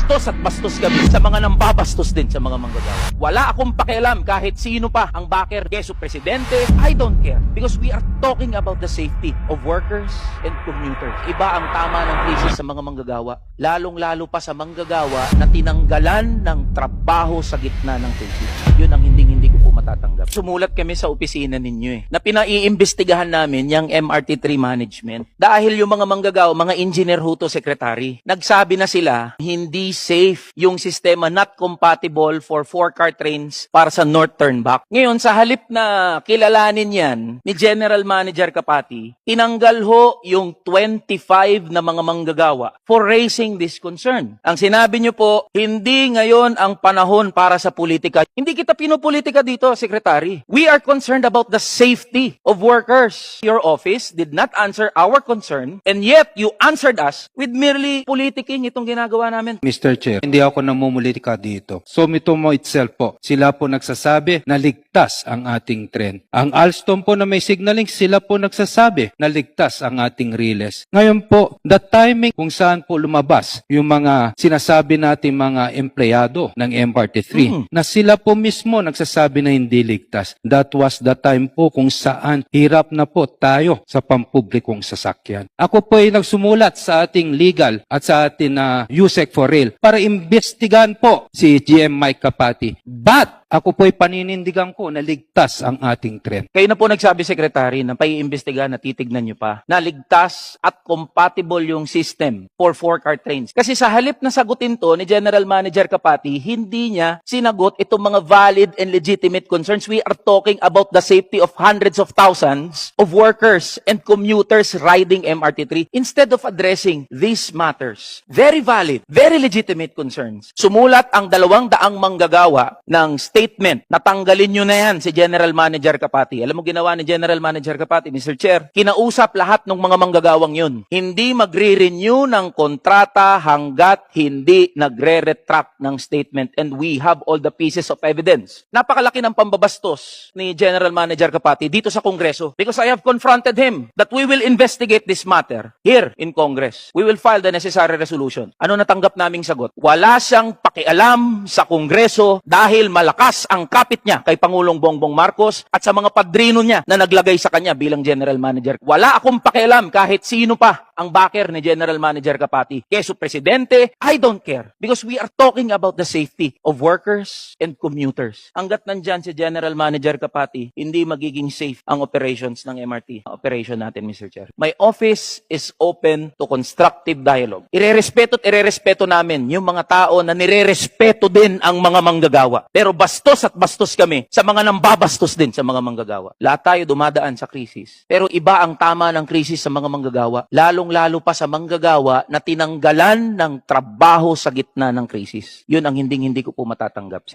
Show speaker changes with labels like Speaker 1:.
Speaker 1: bastos at bastos kami sa mga nambabastos din sa mga manggagawa. Wala akong pakialam kahit sino pa ang backer, keso presidente, I don't care. Because we are talking about the safety of workers and commuters. Iba ang tama ng krisis sa mga manggagawa, lalong-lalo pa sa manggagawa na tinanggalan ng trabaho sa gitna ng krisis. Yun ang hindi ko po matatanggap. Sumulat kami sa opisina ninyo na pinaiimbestigahan namin yung MRT3 management dahil yung mga manggagawa, mga engineer ho to, secretary, nagsabi na sila hindi safe yung sistema, not compatible for 4-car trains para sa north turnback. Ngayon, sa halip na kilalanin yan ni General Manager Kapati, tinanggal ho yung 25 na mga manggagawa for raising this concern. Ang sinabi nyo po, hindi ngayon ang panahon para sa politika. Hindi kita pinupolitika dito, Secretary. We are concerned about the safety of workers. Your office did not answer our concern, and yet you answered us with merely politicking itong ginagawa namin.
Speaker 2: Mr. Chair, hindi ako namumulitika dito. Sumitomo itself po, sila po nagsasabi na ligtas ang ating tren. Ang Alstom po na may signaling, sila po nagsasabi na ligtas ang ating riles. Ngayon po, the timing kung saan po lumabas yung mga sinasabi natin mga empleyado ng MRT3, na sila po mismo nagsasabi na hindi ligtas. That was the time po kung saan hirap na po tayo sa pampublikong sasakyan. Ako po ay nagsumulat sa ating legal at sa ating USEC for Rail para imbestigahan po si GM Mike Kapati. But ako po ay paninindigan ko na ligtas ang ating tren.
Speaker 1: Kayo na po nagsabi, Secretary, na paiimbestigahan na titignan nyo pa na ligtas at compatible yung system for 4-car trains. Kasi sa halip na sagutin to ni General Manager Kapati, hindi niya sinagot itong mga valid and legitimate concerns. We are talking about the safety of hundreds of thousands of workers and commuters riding MRT3 instead of addressing these matters. Very valid, very legitimate concerns. Sumulat ang 200 manggagawa ng statement, natanggalin nyo na yan si General Manager Kapati. Alam mo ginawa ni General Manager Kapati, Mr. Chair? Kinausap lahat ng mga manggagawang yun. Hindi magre-renew ng kontrata hanggat hindi nagre-retract ng statement, and we have all the pieces of evidence. Napakalaki ng pambabastos ni General Manager Kapati dito sa Kongreso because I have confronted him that we will investigate this matter here in Congress. We will file the necessary resolution. Ano natanggap naming sagot? Wala siyang pakialam sa Kongreso dahil malakas ang kapit niya kay Pangulong Bongbong Marcos at sa mga padrino niya na naglagay sa kanya bilang General Manager. Wala akong pakialam kahit sino pa ang backer ni General Manager Kapati. Keso presidente, I don't care. Because we are talking about the safety of workers and commuters. Hanggat nandyan si General Manager Kapati, hindi magiging safe ang operations ng MRT. Operation natin, Mr. Chair. My office is open to constructive dialogue. Irerespeto namin yung mga tao na nirerespeto din ang mga manggagawa. Pero bastos at bastos kami sa mga nambabastos din sa mga manggagawa. Lahat tayo dumadaan sa krisis. Pero iba ang tama ng krisis sa mga manggagawa, lalong-lalo pa sa manggagawa na tinanggalan ng trabaho sa gitna ng krisis. Yun ang hindi ko po matatanggap.